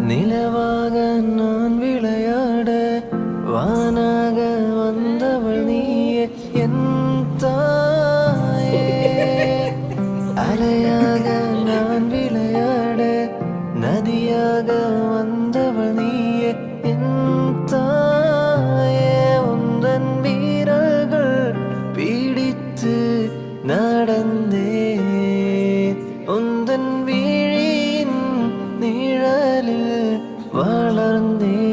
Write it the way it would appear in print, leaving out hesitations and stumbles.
நிலவாக நான் விளையாட வானாக வந்தவள் நீயே என் தாயே. அலையாக நான் விளையாட நதியாக வந்தவள் நீயே என் தாயே. உந்தன் வீரர்கள் பீடித்து நடந்தேன் உந்தன் விழியின் நிழலில் வளர்ந்தேன்.